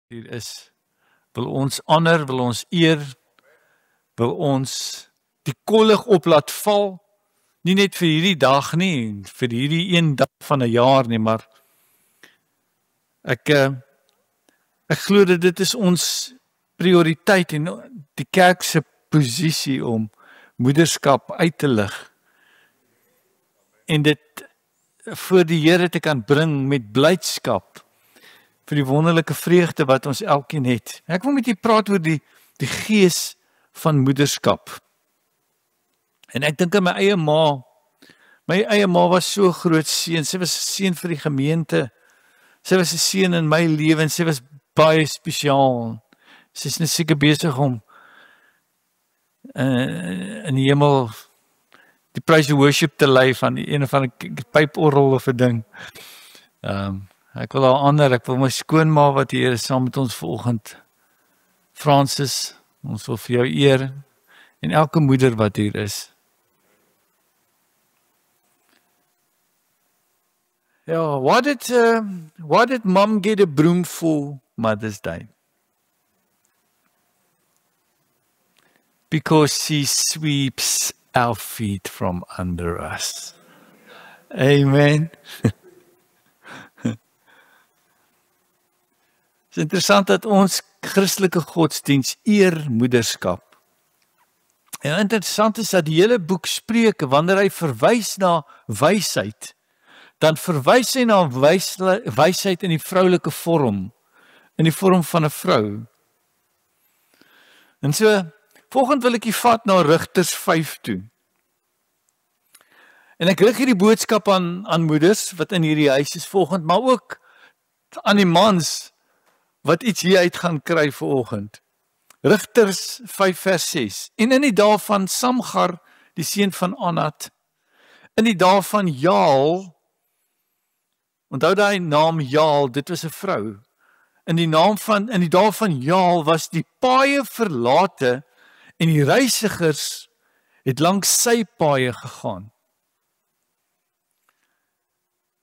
hier is, wil ons honor, wil ons eer, wil ons die kollig op laat val, nie net vir hierdie dag nie, vir hierdie een dag van 'n jaar nie, maar ek glo dat dit is ons prioriteit en die kerk se posisie om moederskap uit te lig en dit voor die Here te kan bring met blydskap vir die wonderlike vreugde wat ons elkeen het. Ek wil met julle praat oor die gees van moederskap. En ek dink aan my eie ma. My eie ma was so groot seën. Sy was 'n seën vir die gemeente. Sy was 'n seën in my lewe en sy was baie spesiaal. Sy is net seker besig om in die hemel die praise and worship te lei van een of ander pyporgel of 'n ding. Ek wil haar honor, ek wil my skoonma wat hier is saam met ons vanoggend. Francis, ons wil vir jou eer en elke moeder wat hier is. Ja, what did mom get a broom for Mother's Day? Because she sweeps our feet from under us. Amen. Het is interessant dat ons Christelike godsdiens eer moederskap. En interessant is dat die hele boek Spreuke, wanneer hy verwys na wysheid, dan verwys hy na wysheid in die vroulike vorm, in die vorm van 'n vrou. En so, volgende wil ek jy vat na Rigters 5 toe. En ek rig hierdie boodskap aan moeders wat in hierdie huis is volgende, maar ook aan die mans wat iets hier uit gaan kry vanoggend. Rigters 5 vers 6. En in die dae van Samgar, die seun van Anat, in die dae van Jaal, onthou daai naam Jaal, dit was 'n vrou. In die dae van Jaal was die paaie verlate en die reisigers het langs sy paaie gegaan.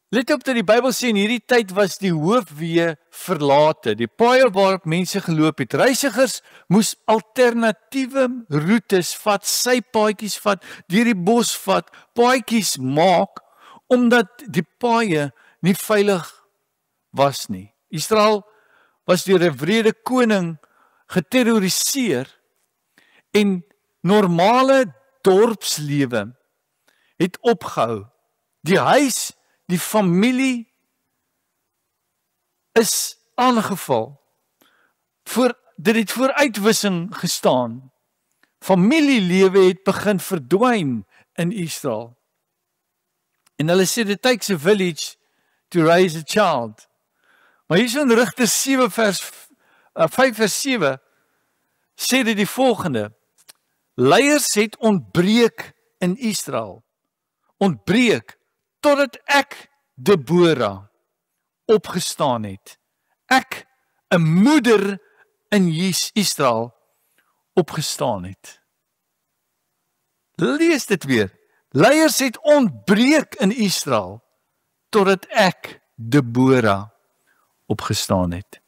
Let op dat die Bybel sê in hierdie tyd was die hoofweë verlate, die paaie waarop mense geloop het. Reisigers moes alternatiewe roetes vat, sy paadjies vat, deur die bos vat, paadjies maak, omdat die paaie nie veilig was nie. Israel was deur 'n wrede koning geterroriseer en normale dorpslewe het opgehou. Die huis, die familie is aangeval. Dit het voor uitwissing gestaan. Familielewe het begin verdwyn in Israel. En hulle sê it takes a village to raise a child. Maar hier in Rigters 5 vers 7 sê dit die volgende: leiers het ontbreek in Israel. Ontbreek totdat ek, Deborah, opgestaan het. Ek, 'n moeder in Israel, opgestaan het. Lees dit weer. Leiers het ontbreek in Israel totdat ek, Deborah, opgestaan het.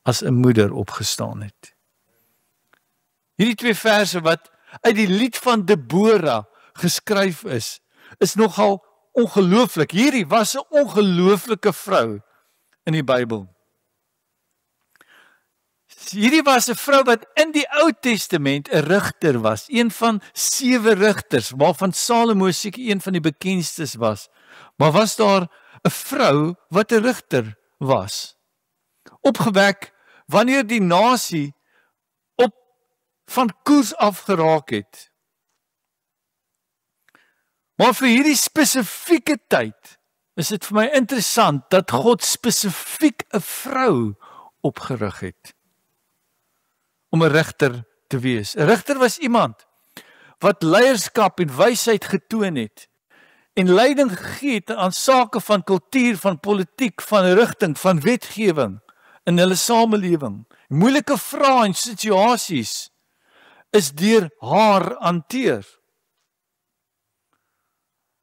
As 'n moeder opgestaan het. Hierdie 2 verse wat uit die lied van Deborah geskryf is nogal ongelooflik. Hierdie was 'n ongelooflike vrou in die Bybel. Hierdie was 'n vrou wat in die Ou Testament 'n rigter was, een van 7 rigters, waarvan Salomo seker een van die bekendstes was. Maar was daar 'n vrou wat 'n rigter was? Opgewek wanneer die nasie van koers afgeraak het. Maar vir hierdie spesifieke tyd is dit vir my interessant dat God spesifiek 'n vrou opgerig het om 'n rigter te wees. 'n Rigter was iemand wat leierskap en wysheid getoon het en leiding gegee het aan sake van kultuur, van politiek, van rigting, van wetgewing in hulle samelewing. Moeilike vrae en situasies is deur haar hanteer.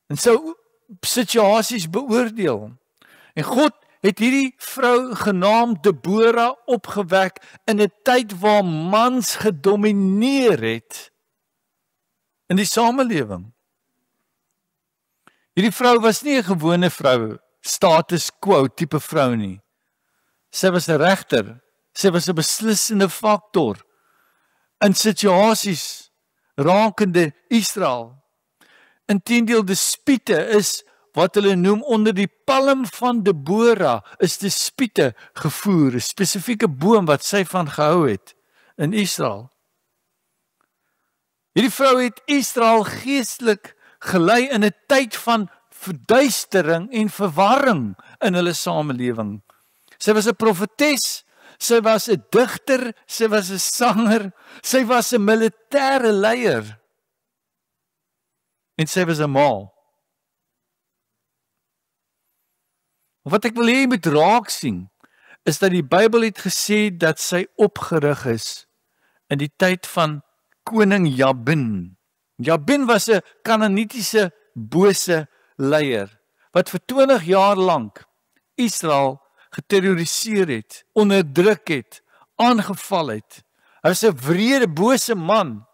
En sou situasies beoordeel. En God het hierdie vrou genaamd Deborah opgewek in 'n tyd waar mans gedomeineer het in die samelewing. Hierdie vrou was nie 'n gewone vrou, status quo tipe vrou nie. Sy was 'n regter, sy was 'n beslissende faktor in situasies rakende Israel. Inteendeel, dispute is wat hulle noem onder die palm van Deborah, is dispute gevoer, 'n spesifieke boom wat sy van gehou het in Israel. Hierdie vrou het Israel geestelik gelei in 'n tyd van verduistering en verwarring in hulle samelewing. Sy was 'n profetes, sy was 'n digter, sy was 'n sanger, sy was 'n militêre leier en sy was 'n ma. Wat ek wil hê jy moet raak sien, is dat die Bybel het gesê dat sy opgerig is in die tyd van koning Jabin. Jabin was 'n Kanaanitiese bose leier wat vir 20 jaar lank Israel geterroriseer het, onderdruk het, aangeval het. Hy was 'n wrede, bose man.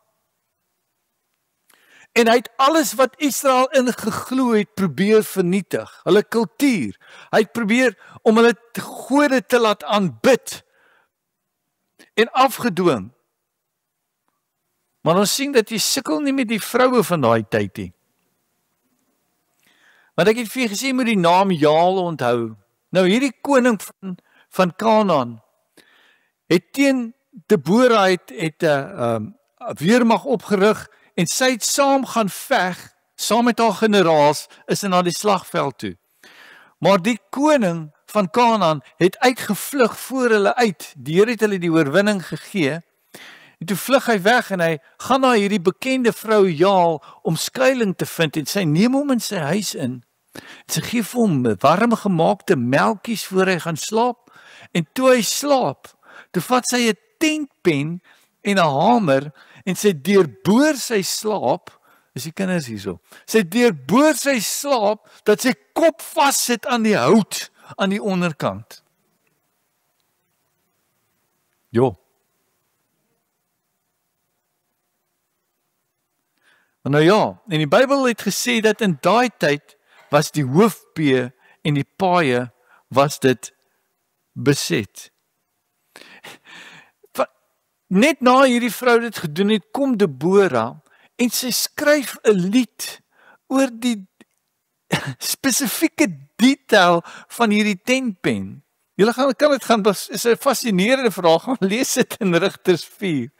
En hy het alles wat Israel ingeglo het probeer vernietig, hulle kultuur. Hy het probeer om hulle gode te laat aanbid en afgedwing. Maar ons sien dat jy sukkel nie met die vroue van daai tyd nie. Want ek het vir jy gesê, moet die naam Jaal onthou. Nou hierdie koning van Kanaan het teen Deborah het 'n weermag opgerig en sy het saam gaan veg, saam met haar generaals, is sy na die slagveld toe. Maar die koning van Kanaan het uitgevlug voor hulle uit. Die Here het hulle die oorwinning gegee. En toe vlug hy weg en hy gaan na hierdie bekende vrou Jaal om skuiling te vind en sy neem hom in sy huis in. En sy gee vir hom warm gemaakte melkies voor hy gaan slaap. En toe hy slaap, toe vat sy 'n tentpen en 'n hamer en sy deurboor sy slaap, is die kinders hierso. Sy deurboor sy slaap dat sy kop vassit aan die hout aan die onderkant. Jo. Nou ja, en die Bybel het gesê dat in daai tyd was die hoofpee en die paaie was dit beset. Net na hierdie vrou dit gedoen het, kom Deborah en sy skryf 'n lied oor die spesifieke detail van hierdie tentpen. Julle kan dit gaan, is 'n fascinerende vraag, gaan lees dit in Rigters 4.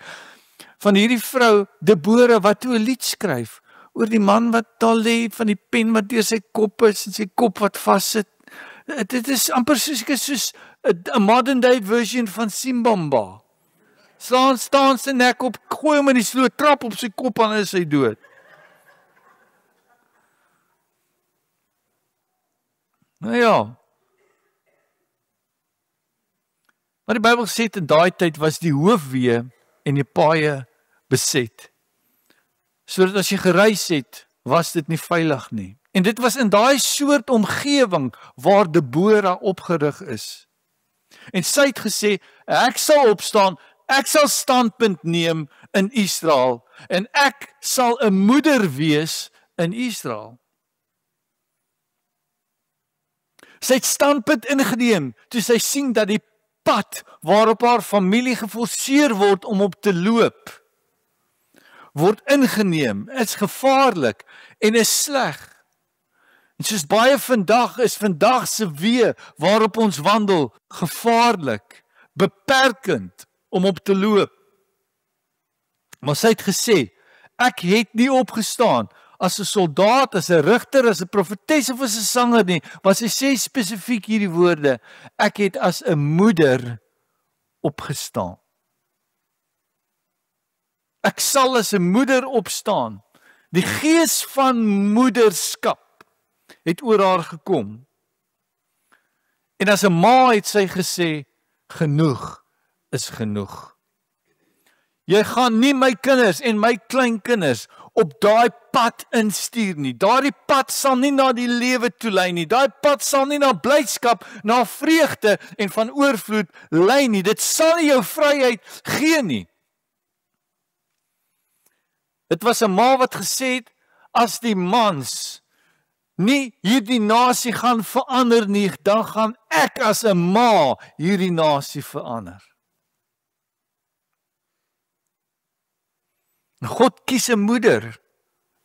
Van hierdie vrou Deborah wat toe 'n lied skryf oor die man wat daar lê, van die pen wat deur sy kop is en sy kop wat vassit. Dit is amper soos 'n modern day version van Simbamba. Staan sy nek op, gooi hom in die sloot, trap op sy kop en is hy dood. Nou ja. Maar die Bybel sê in daai tyd was die hoofweë en die paaie beset. Sodat as jy gereis het, was dit nie veilig nie. En dit was in daai soort omgewing waar Deborah opgerig is. En sy het gesê, ek sal opstaan, ek sal standpunt neem in Israel en ek sal 'n moeder wees in Israel. Sy het standpunt ingeneem toe sy sien dat die pad waarop haar familie geforseer word om op te loop, word ingeneem, is gevaarlik en is sleg. En soos baie vandag is vandag se weë waarop ons wandel gevaarlik, beperkend om op te loop. Maar sy het gesê, ek het nie opgestaan as 'n soldaat, as 'n rigter, as 'n profetes of as 'n sanger nie, maar sy sê spesifiek hierdie woorde, ek het as 'n moeder opgestaan. Ek sal as 'n moeder opstaan. Die gees van moederskap het oor haar gekom. En as 'n ma het sy gesê, genoeg is genoeg. Jy gaan nie my kinders en my kleinkinders op daai pad instuur nie. Daardie pad sal nie na die lewe toe lei nie. Daai pad sal nie na blydskap, na vreugde en van oorvloed lei nie. Dit sal nie jou vryheid gee nie. Dit was 'n ma wat gesê het, as die mans nie hierdie nasie gaan verander nie, dan gaan ek as 'n ma hierdie nasie verander. God kies 'n moeder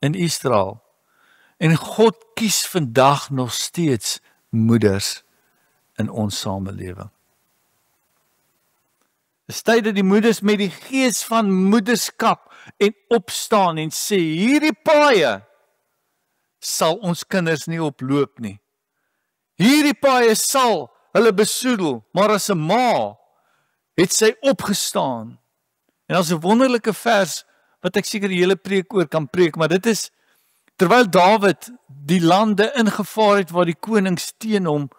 in Israel en God kies vandag nog steeds moeders in ons samelewing. Dis tyd dat die moeders met die gees van moederskap en opstaan en sê, hierdie paaie sal ons kinders nie oploop nie. Hierdie paaie sal hulle besoedel, maar as 'n ma het sy opgestaan. En as 'n wonderlike vers wat ek seker die hele preek oor kan preek, maar dit is terwyl Dawid die lande ingevaar het waar die konings teen hom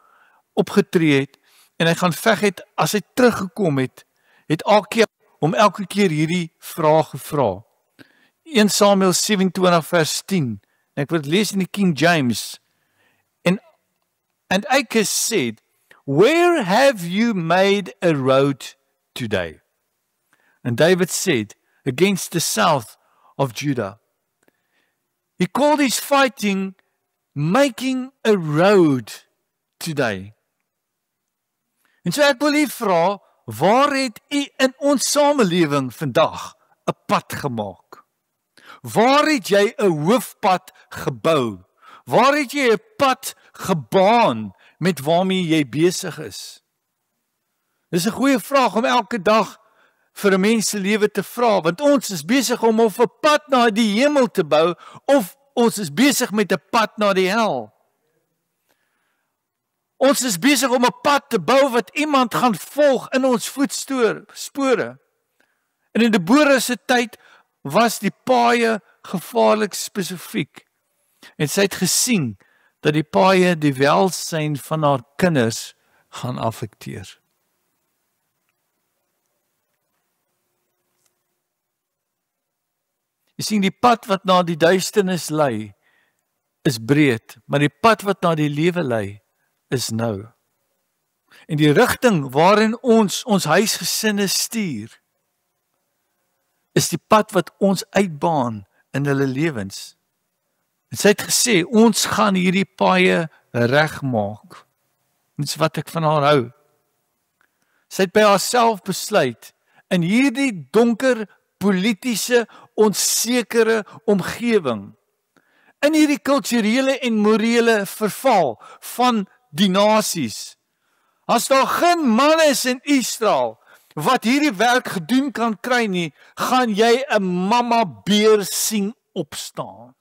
opgetree het en hy gaan veg het, as hy teruggekom het, het elke keer hierdie vraag gevra. 1 Samuel 27 vers 10. En ek wil lees in die King James. And Achaz said, "Where have you made a road today?" And David said, "Against the south of Judah." He called his fighting making a road today. En so ek wil u vra, waar het u in ons samelewing vandag 'n pad gemaak? Waar het jy 'n hoofpad gebou? Waar het jy 'n pad gebaan met waarmee jy besig is? Dis 'n goeie vraag om elke dag vir 'n mens se lewe te vra, want ons is besig om of 'n pad na die hemel te bou, of ons is besig met 'n pad na die hel. Ons is besig om 'n pad te bou wat iemand gaan volg in ons voetspore. En in Deborah se tyd was die paaie gevaarlik spesifiek. En sy het gesien dat die paaie die welsyn van haar kinders gaan affekteer. Jy sien, die pad wat na die duisternis lei, is breed, maar die pad wat na die lewe lei, is nou. En die rigting waarin ons huisgesinne stuur, is die pad wat ons uitbaan in hulle lewens. En sy het gesê, ons gaan hierdie paaie regmaak. Dis wat ek van haar hou. Sy het by haarself besluit, in hierdie donker, politiese, onsekere omgewing, in hierdie kulturele en morele verval van die nasies, as daar geen man is in Israel wat hierdie werk gedoen kan kry nie, gaan jy 'n mamma beer sien opstaan.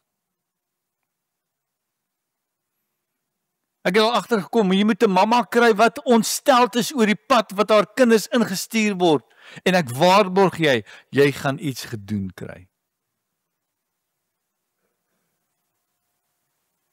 Ek het al agtergekom, jy moet 'n mamma kry wat ontsteld is oor die pad wat haar kinders ingestuur word, en ek waarborg jy gaan iets gedoen kry.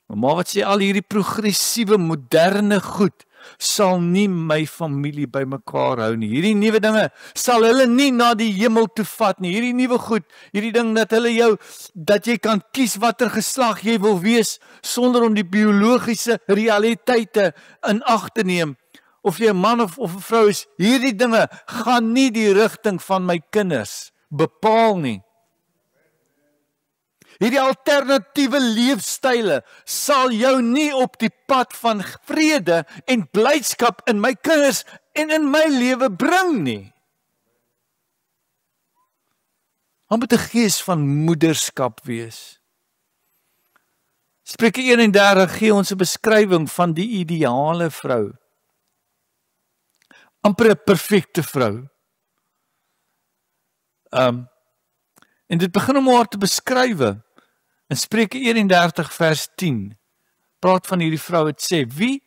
Maar wat sê, al hierdie progressiewe, moderne goed sal nie my familie bymekaar hou nie. Hierdie nuwe dinge sal hulle nie na die hemel toe vat nie. Hierdie nuwe goed, hierdie ding dat jy kan kies watter geslag jy wil wees sonder om die biologiese realiteite in ag te neem. Of jy 'n man of 'n vrou is, hierdie dinge gaan nie die rigting van my kinders bepaal nie. Hierdie alternatiewe leefstyle sal jou nie op die pad van vrede en blydskap in my kinders en in my lewe bring nie. Daar moet 'n gees van moederskap wees. Spreuke 31 gee ons 'n beskrywing van die ideale vrou. Amper 'n perfekte vrou. En dit begin om haar te beskrywe. In Spreuke 31 vers 10 praat van hierdie vrou, het sê, wie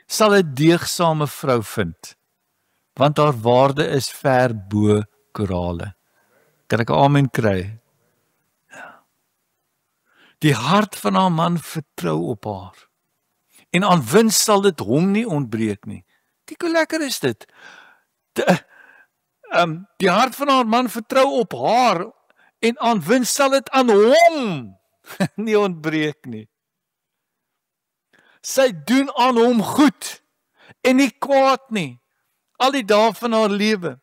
sal 'n deegsame vrou vind? Want haar waarde is ver bo korale. Kan ek 'n amen kry? Ja. Die hart van haar man vertrou op haar. En aan wins sal dit hom nie ontbreek nie. Kyk hoe lekker is dit. Die hart van haar man vertrou op haar en aan wins sal dit aan hom nie ontbreek nie. Sy doen aan hom goed en nie kwaad nie, al die dae van haar lewe.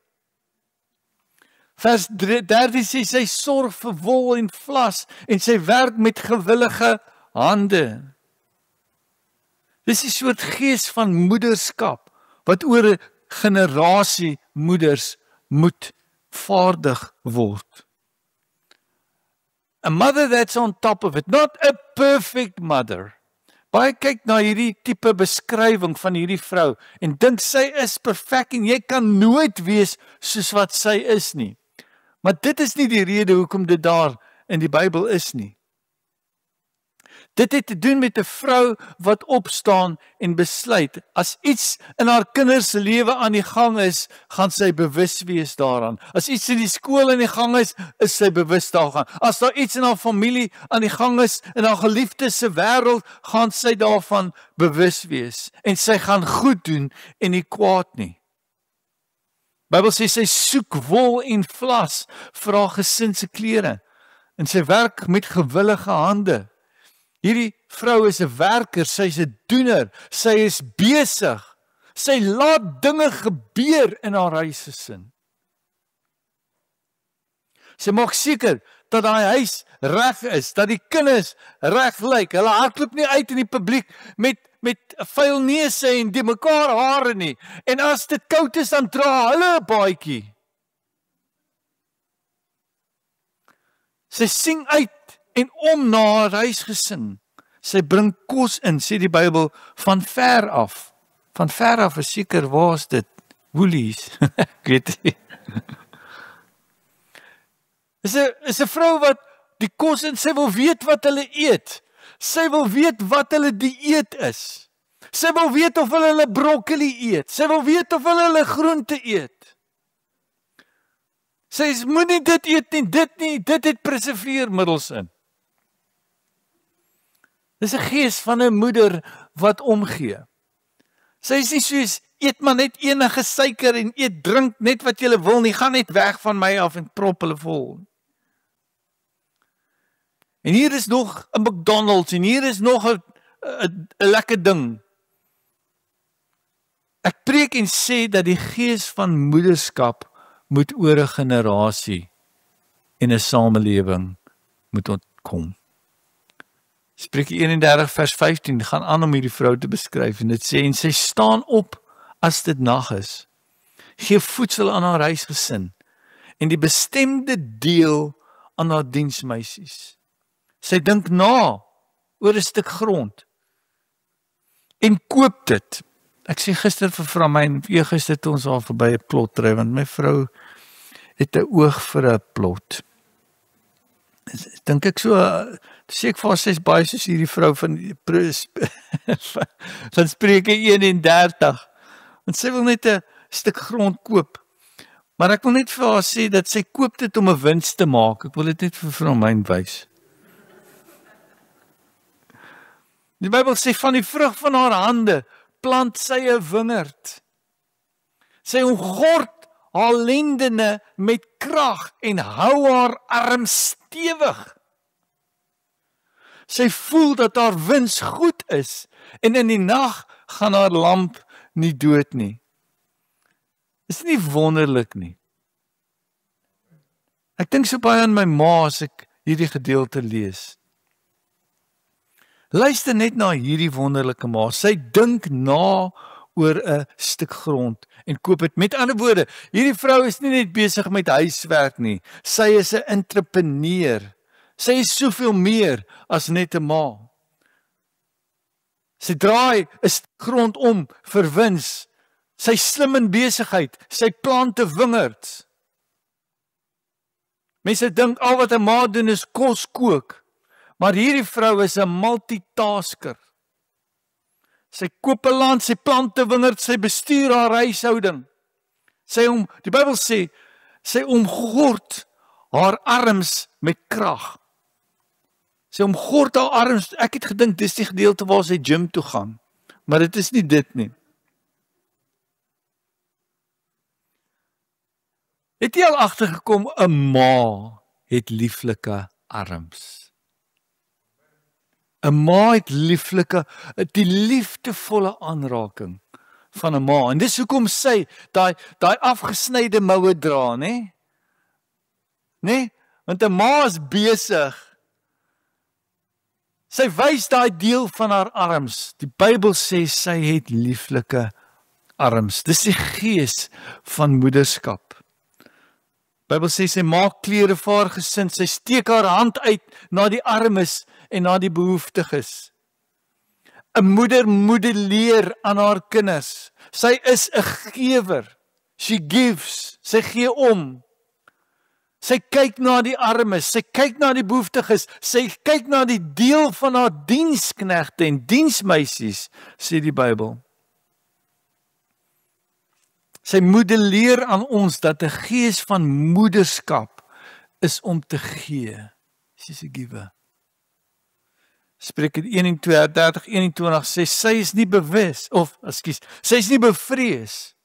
Vers 13 sê, sy sorg vir wol en vlas en sy werk met gewillige hande. Dis 'n soort gees van moederskap wat oor 'n generasie moeders moet vaardig word. A mother that's on top of it, not a perfect mother. Baie kyk na hierdie tipe beskrywing van hierdie vrou en dink sy is perfek en jy kan nooit wees soos wat sy is nie. Maar dit is nie die rede hoekom dit daar in die Bybel is nie. Dit het te doen met 'n vrou wat opstaan en besluit, as iets in haar kinders se lewe aan die gang is, gaan sy bewus wees daaraan. As iets in die skool aan die gang is sy bewus daarvan. As daar iets in haar familie aan die gang is, in haar geliefdes se wêreld, gaan sy daarvan bewus wees. En sy gaan goed doen en nie kwaad nie. Bybel sê sy soek wol en vlas vir haar gesin se klere. En sy werk met gewillige hande. Hierdie vrou is 'n werker, sy is 'n doener, sy is besig. Sy laat dinge gebeur in haar huisgesin. Sy maak seker dat daai huis reg is, dat die kinders reg lyk. Hulle hardloop nie uit in die publiek met vuil neuse en die mekaar hare nie. En as dit koud is, dan dra hulle 'n baadjie. Sy sien uit en om na haar huisgesin. Sy bring kos in, sê die Bybel, van ver af. Van ver af is seker, waar is dit? Woolies. Ek weet nie. Is 'n vrou wat die kos in, sy wil weet wat hulle eet. Sy wil weet wat hulle dieet is. Sy wil weet of hulle broccoli eet. Sy wil weet of hulle groente eet. Sy sê, moenie dit eet nie, dit het preserveermiddels in. Dis 'n gees van 'n moeder wat omgee. Sy is nie soos, eet maar net enige suiker en drink net wat jy wil nie, gaan net weg van my af en prop hulle vol. En hier is nog 'n McDonald's en hier is nog 'n lekker ding. Ek preek en sê dat die gees van moederskap moet oor 'n generasie en 'n samelewing moet ontkom. Spreuke 31 vers 15 gaan aan om hierdie vrou te beskryf en dit sê, en sy staan op as dit nag is, gee voedsel aan haar huisgesin en die bestemde deel aan haar diensmeisies. Sy dink na oor 'n stuk grond en koop dit. Ek sê gister vir vrou my en gister toe ons daar verby 'n plot ry, want my vrou het 'n oog vir 'n plot. Dink ek so, sê ek vir haar, sy is baie soos hierdie vrou van Spreuke 31. Want sy wil net 'n stuk grond koop. Maar ek wil net vir haar sê dat sy koop dit om 'n wins te maak. Ek wil dit net vir vrou my wys. Die Bybel sê van die vrug van haar hande plant sy 'n wingerd. Sy omgord haar lendene met krag en hou haar arm stewig. Sy voel dat haar wins goed is en in die nag gaan haar lamp nie dood nie. Is nie wonderlik nie. Ek dink so baie aan my ma as ek hierdie gedeelte lees. Luister net na hierdie wonderlike ma. Sy dink na oor 'n stuk grond en koop dit. Met ander woorde, hierdie vrou is nie net besig met huiswerk nie. Sy is 'n entrepreneur. Sy is soveel meer as net 'n ma. Sy draai 'n stuk grond om vir wins. Sy slim in besigheid. Sy plant 'n wingerd. Mense dink al wat 'n ma doen is kos kook. Maar hierdie vrou is 'n multitasker. Sy koop 'n land, sy plant 'n wingerd, sy bestuur haar huishouding. Die Bybel sê, sy omgord haar arms met krag. Sy omgord haar arms, ek het gedink dis die gedeelte waar sy gym toe gaan. Maar dit is nie dit nie. Het jy al agtergekom 'n ma het lieflike arms. 'n Ma het die liefdevolle aanraking van 'n ma. En dis hoekom sy daai afgesnyde moue dra, né? Né? Want 'n ma is besig. Sy wys daai deel van haar arms. Die Bybel sê sy het lieflike arms. Dis die gees van moederskap. Die Bybel sê sy maak klere vir haar gesin. Sy steek haar hand uit na die armes en na die behoeftiges. 'n moeder modelleer aan haar kinders. Sy is 'n gewer. She gives. Sy gee om. Sy kyk na die armes, sy kyk na die behoeftiges, sy kyk na die deel van haar diensknegte en diensmeisies, sê die Bybel. Sy modelleer aan ons dat 'n gees van moederskap is om te gee. She's a giver. Spreuke 31:21 sê sy is nie sy is nie bevrees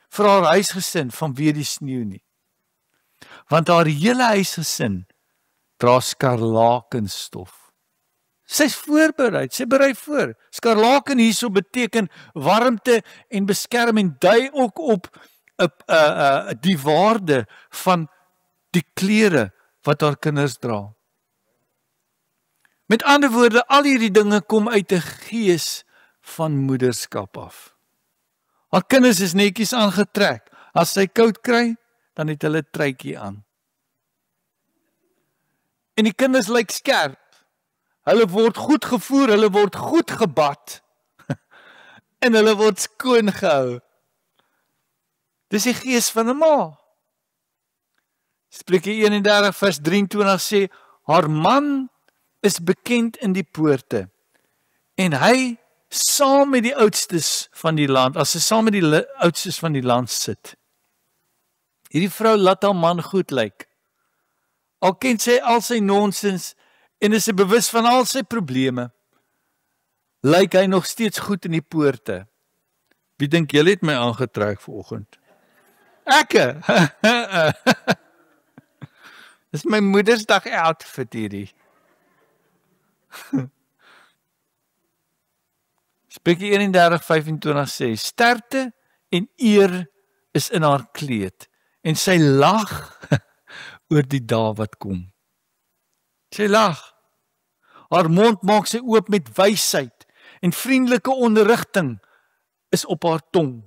vir haar huisgesin vanweë die sneeu nie. Want haar hele huisgesin dra skarlakenstof. Sy's voorberei, sy berei voor. Skarlaken hierso beteken warmte en beskerming, dui ook op die waarde van die klere wat haar kinders dra. Met ander woorde, al hierdie dinge kom uit 'n gees van moederskap af. Haar kinders is netjies aangetrek. As sy koud kry, dan het hulle 'n truitjie aan. En die kinders lyk skerp. Hulle word goed gevoer, hulle word goed gebad. En hulle word skoon gehou. Dis die gees van 'n ma. Spreuke 31:23 sê, haar man is bekend in die poorte. En hy saam met die oudstes van die land, as sy saam met die oudstes van die land sit. Hierdie vrou laat haar man goed lyk. Al ken sy al sy nonsens en is sy bewus van al sy probleme, lyk hy nog steeds goed in die poorte. Wie dink julle het my aangetrek vanoggend? Ekke! Dis my Moedersdag outfit hierdie. Spreuke 31:25 sê, sterkte en eer is in haar kleed, en sy lag oor die dae wat kom. Sy lag. Haar mond maak sy oop met wysheid, en vriendelike onderrigting is op haar tong.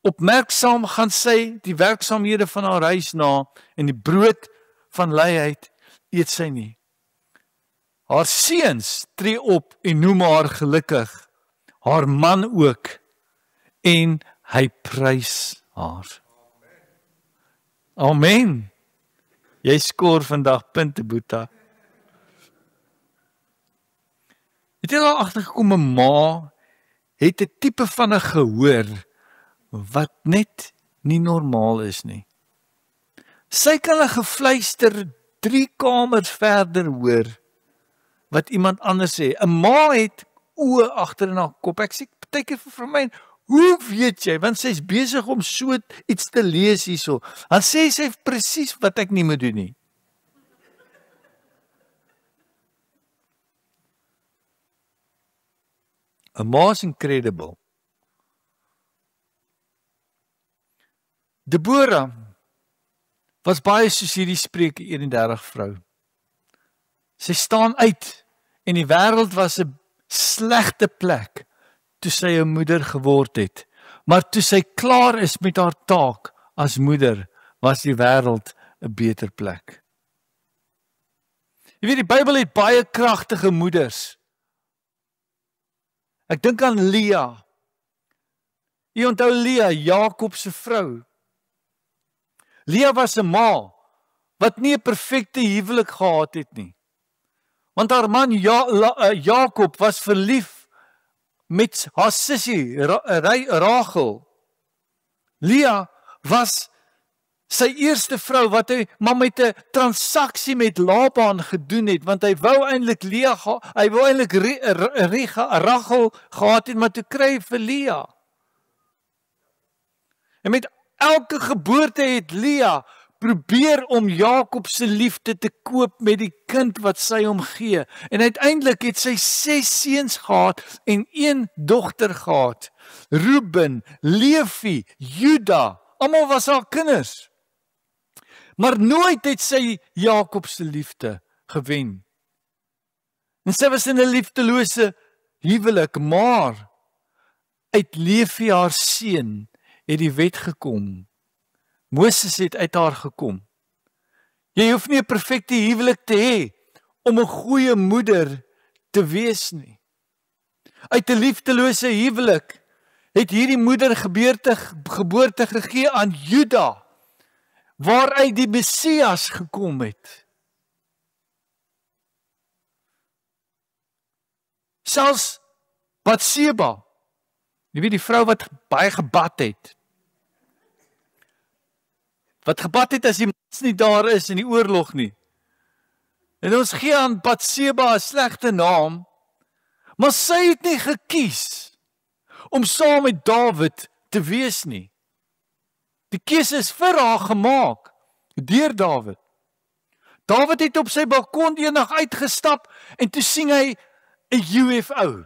Opmerksaam gaan sy die werksaamhede van haar huis na, en die brood van luiheid eet sy nie. Haar seuns tree op en noem haar gelukkig, haar man ook, en hy prys haar. Amen. Jy skoor vandag punte, Boeta. Het jy al agtergekom, 'n ma het 'n tipe van 'n gehoor wat net nie normaal is nie. Sy kan 'n gefluister 3 kamers verder hoor wat iemand anders sê. 'n Ma het oë agter in haar kop. Ek sê partykeer vir my, hoe weet jy? Want sy's besig om so iets te lees hierso. Dan sê sy presies wat ek nie moet doen nie. A ma is incredible. Deborah was baie soos hierdie Spreuke 31 vrou. Sy staan uit en die wêreld was 'n slegte plek toe sy 'n moeder geword het. Maar toe sy klaar is met haar taak as moeder, was die wêreld 'n beter plek. Jy weet, die Bybel het baie kragtige moeders. Ek dink aan Lea. Jy onthou Lea, Jakob se vrou. Lea was 'n ma wat nie 'n perfekte huwelik gehad het nie. Want haar man Jakob was verlief met haar sussie Rachel. Lea was sy eerste vrou wat hy maar met 'n transaksie met Laban gedoen het, want hy wou eintlik Rachel gehad het, maar toe kry hy vir Lea. En met elke geboorte het Lea probeer om Jakob se liefde te koop met die kind wat sy hom gee. En uiteindelik het sy 6 seuns gehad en 1 dogter gehad. Reuben, Levi, Juda, almal was haar kinders. Maar nooit het sy Jakob se liefde gewen. En sy was in 'n liefdelose huwelik, maar uit Levi haar seun het die wet gekom. Moses het uit haar gekom. Jy hoef nie 'n perfekte huwelik te hê om 'n goeie moeder te wees nie. Uit 'n liefdelose huwelik het hierdie moeder geboorte gegee aan Juda, waaruit die Messias gekom het. Selfs Batseba, jy weet die vrou wat baie gebad het. Wat gebad het as die mans nie daar is in die oorlog nie. En ons gee aan Batseba 'n slegte naam, maar sy het nie gekies om saam met Dawid te wees nie. Die keuse is vir haar gemaak deur Dawid. Dawid het op sy balkon eendag uitgestap en toe sien hy 'n UFO.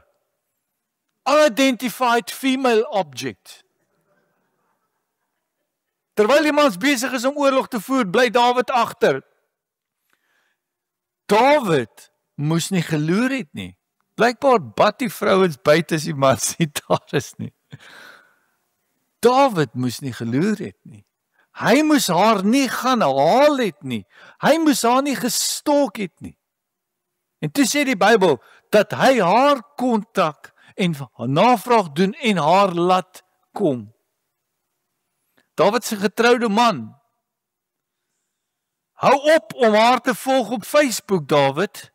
Unidentified female object. Terwyl die mans besig is om oorlog te voer, bly Dawid agter. Dawid moes nie geloer het nie. Blykbaar bad die vrouens buite as die mans nie daar is nie. Dawid moes nie geloer het nie. Hy moes haar nie gaan haal het nie. Hy moes haar nie gestalk het nie. En toe sê die Bybel dat hy haar kontak en navraag doen en haar laat kom. Dawid se getroude man. Hou op om haar te volg op Facebook, Dawid.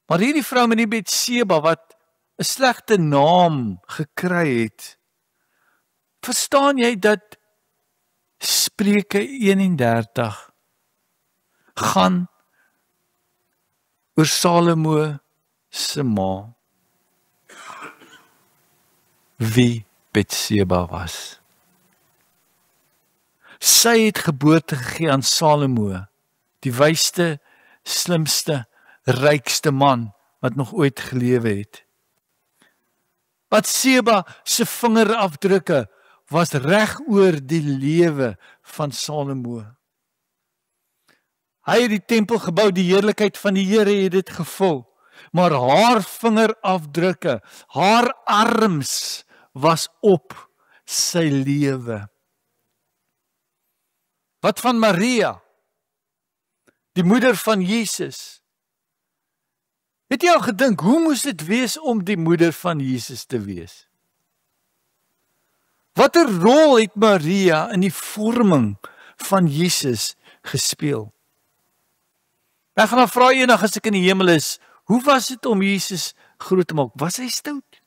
Maar hierdie vrou met die Batseba wat 'n slegte naam gekry het, verstaan jy dat Spreuke 31 gaan oor Salomo se ma, wie Batseba was. Sy het geboorte gegee aan Salomo, die wysste, slimste, rykste man wat nog ooit gelewe het. Batseba se vingerafdrukke was reg oor die lewe van Salomo. Hy het die tempel gebou, die heerlikheid van die Here het dit gevul, maar haar vingerafdrukke, haar arms was op sy lewe. Wat van Maria, die moeder van Jesus? Het jy al gedink, hoe moes dit wees om die moeder van Jesus te wees? Watter rol het Maria in die vorming van Jesus gespeel? Ek gaan dan vra eendag as ek in die hemel is, hoe was dit om Jesus groot te maak? Was hy stout?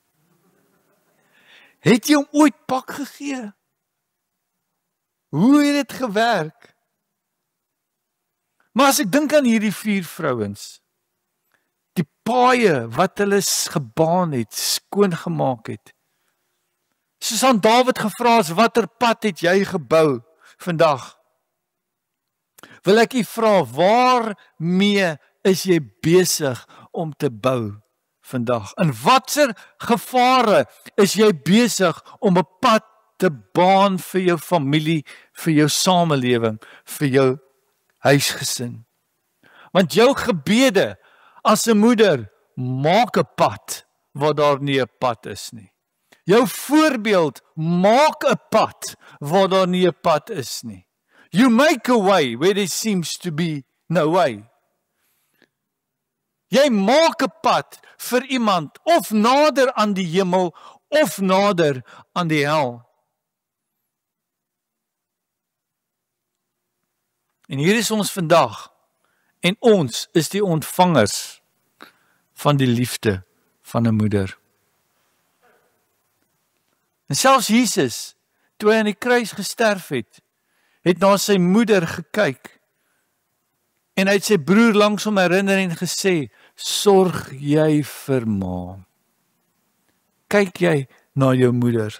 Het jy hom ooit pak gegee? Hoe het dit gewerk? Maar as ek dink aan hierdie 4 vrouens, die paaie wat hulle gebaan het, skoongemaak het, soos aan Dawid gevra is, watter pad het jy gebou vandag? Wil ek u vra, waarmee is jy besig om te bou vandag? In watter gevare is jy besig om 'n pad te baan vir jou familie, vir jou samelewing, vir jou huisgesin? Want jou gebede as 'n moeder maak 'n pad waar daar nie 'n pad is nie. Jou voorbeeld maak 'n pad waar daar nie 'n pad is nie. You make a way where there seems to be no way. Jy maak 'n pad vir iemand of nader aan die hemel of nader aan die hel. En hier is ons vandag en ons is die ontvangers van die liefde van 'n moeder. En selfs Jesus, toe hy aan die kruis gesterf het na sy moeder gekyk en hy het sy broer langs hom herinner en gesê, sorg jy vir ma. Kyk jy na jou moeder.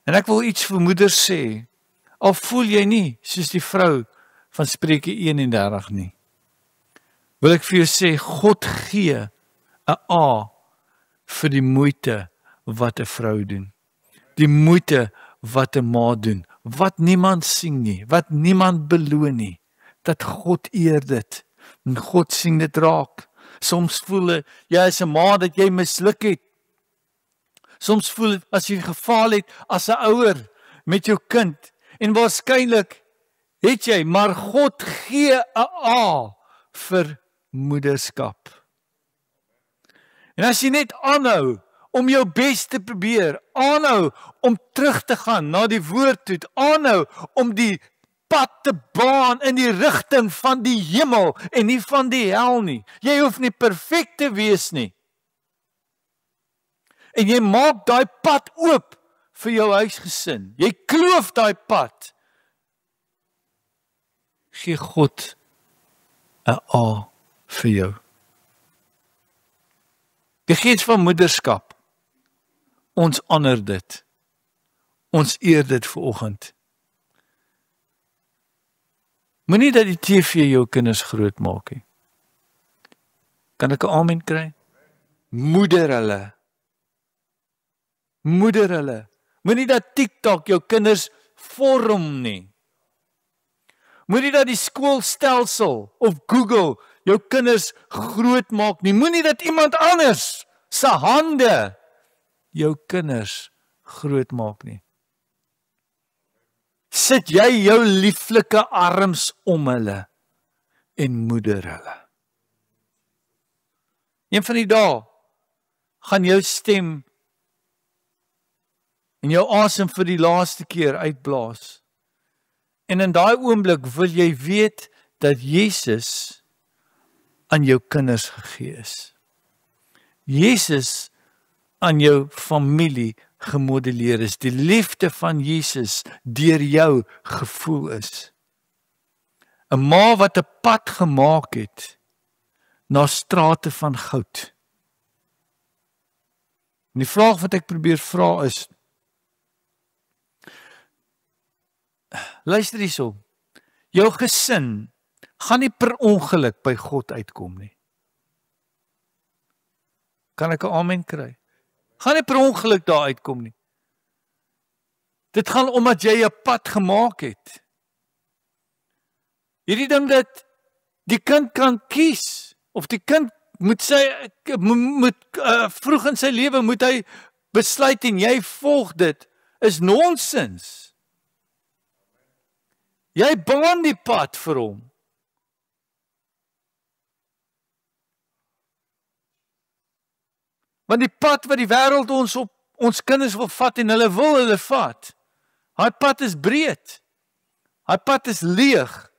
En ek wil iets vir moeders sê, al voel jy nie soos die vrou van Spreuke 31 nie, wil ek vir jou sê, God gee 'n A vir die moeite wat 'n vrou doen. Die moeite wat 'n ma doen, wat niemand sien nie, wat niemand beloon nie, dat God eer dit, en God sien dit raak. Soms voel jy as 'n ma dat jy misluk het. Soms voel as jy gefaal het as 'n ouer met jou kind, en waarskynlik het jy, maar God gee 'n A vir moederskap. En as jy net aanhou om jou bes te probeer, aanhou om terug te gaan na die woord toe, aanhou om die pad te baan in die rigting van die hemel en nie van die hel nie. Jy hoef nie perfek te wees nie. En jy maak daai pad oop vir jou huisgesin. Jy kloof daai pad. Gee God 'n A vir jou. Die gees van moederskap. Ons honor dit. Ons eer dit vanoggend. Moenie dat die TV jou kinders groot maak nie. Kan ek 'n amen kry? Moeder hulle. Moeder hulle. Moenie dat TikTok jou kinders vorm nie. Moenie dat die skoolstelsel of Google jou kinders groot maak nie. Moenie dat iemand anders se hande jou kinders groot maak nie. Sit jy jou lieflike arms om hulle en moeder hulle. Een van die dae gaan jou stem en jou asem vir die laaste keer uitblaas. En in daai oomblik wil jy weet dat Jesus aan jou kinders gegee is. Jesus aan jou familie gemodelleer is. Die liefde van Jesus deur jou gevoel is. 'n Ma wat 'n pad gemaak het na strate van goud. En die vraag wat ek probeer vra is, luister hierso, jou gesin gaan nie per ongeluk by God uitkom nie. Kan ek 'n amen kry? Gaan nie per ongeluk daar uitkom nie. Dit gaan omdat jy 'n pad gemaak het. Hierdie ding dat die kind kan kies, of die kind moet vroeg in sy lewe moet hy besluit en jy volg dit, is nonsens. Jy baan die pad vir hom. Want die pad wat die wêreld ons kinders wil vat en hulle vat, daai pad is breed. Daai pad is leeg.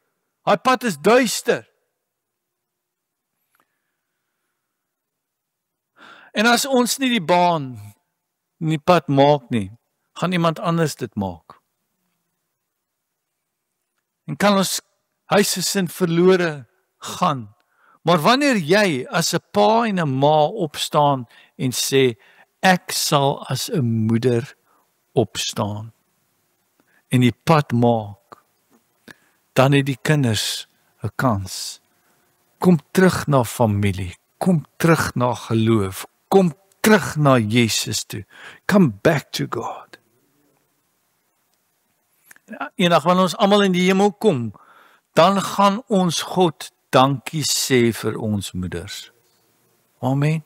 Daai pad is duister. En as ons nie die baan en die pad maak nie, gaan iemand anders dit maak. En kan ons huisgesin verlore gaan. Maar wanneer jy as 'n pa en 'n ma opstaan en sê, ek sal as 'n moeder opstaan en die pad maak, dan het die kinders 'n kans. Kom terug na familie, kom terug na geloof, kom terug na Jesus toe. Come back to God. Eendag wanneer ons almal in die hemel kom, dan gaan ons God dankie sê vir ons moeders. Amen.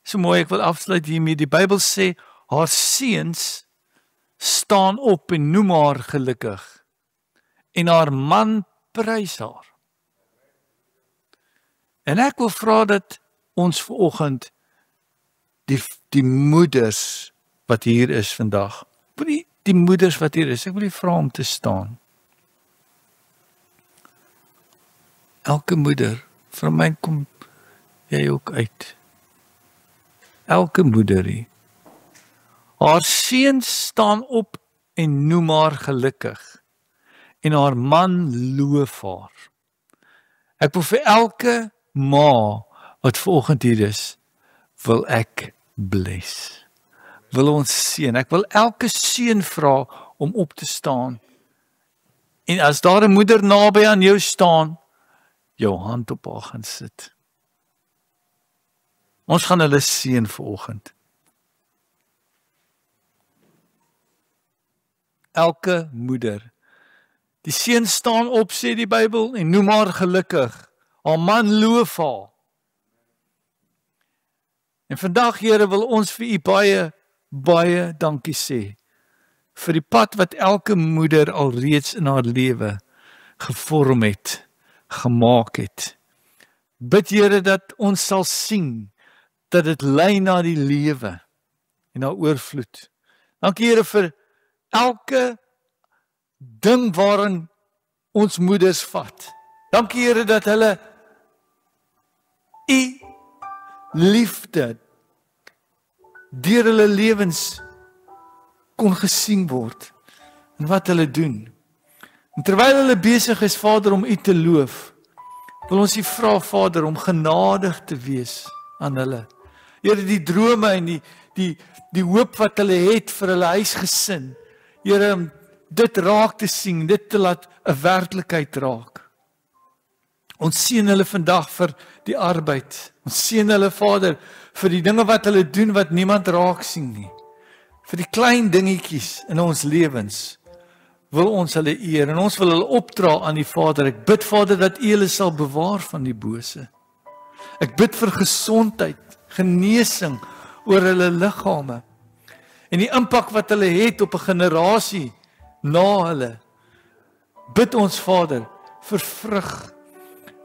So mooi, ek wil afsluit hiermee. Die Bybel sê, haar seuns staan op en noem haar gelukkig. En haar man prys haar. En ek wil vra dat ons vanoggend die moeders wat hier is vandag, die moeders wat hier is, ek wil die vra om te staan. Elke moeder, vir my kom jy ook uit. Elke moeder hier. Haar seuns staan op en noem haar gelukkig. En haar man loof haar. Ek wil vir elke ma wat vanoggend hier is, wil ek bless. wil ons seën. Ek wil elke seun vra om op te staan. En as daar 'n moeder naby aan jou staan, jou hand op haar gaan sit. Ons gaan hulle seën vanoggend. Elke moeder. Die seun staan op, sê die Bybel, en noem haar gelukkig. Haar man loof haar. En vandag, Here, wil ons vir u baie, baie dankie sê vir die pad wat elke moeder alreeds in haar lewe gevorm het, gemaak het. Bid, Here, dat ons sal sien dat dit lei na die lewe en na oorvloed. Dankie, Here, vir elke ding waarin ons moeders vat. Dankie, Here, dat hulle u liefde deur hulle lewens kon gesien word en wat hulle doen. En terwyl hulle besig is, Vader, om u te loof, wil ons u vra, Vader, om genadig te wees aan hulle. Here, die drome en die hoop wat hulle het vir hulle huisgesin, Here, om dit raak te sien, dit te laat 'n werklikheid raak. Ons seën hulle vandag vir die arbeid. Ons seën hulle, Vader, vir die dinge wat hulle doen wat niemand raak sien nie. Vir die klein dingetjies in ons lewens wil ons hulle eer en ons wil hulle opdra aan die Vader. Ek bid, Vader, dat u hulle sal bewaar van die bose. Ek bid vir gesondheid, genesing oor hulle liggame en die impak wat hulle het op 'n generasie na hulle. Bid ons, Vader, vir vrug,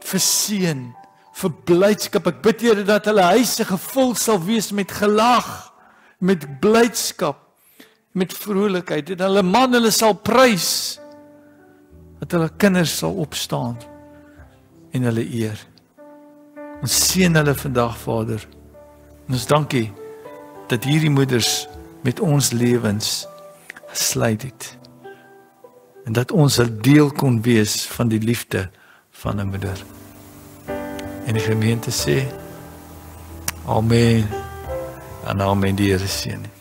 vir seën, vir blydskap. Ek bid, Here, dat hulle huise gevul sal wees met gelag, met blydskap, met vrolikheid, en hulle man hulle sal prys, dat hulle kinders sal opstaan en hulle eer. Ons seën hulle vandag, Vader. En ons dankie dat hierdie moeders met ons lewens gesluit het. En dat ons 'n deel kon wees van die liefde van 'n moeder. En die gemeente sê, amen, en amen, die Here seën.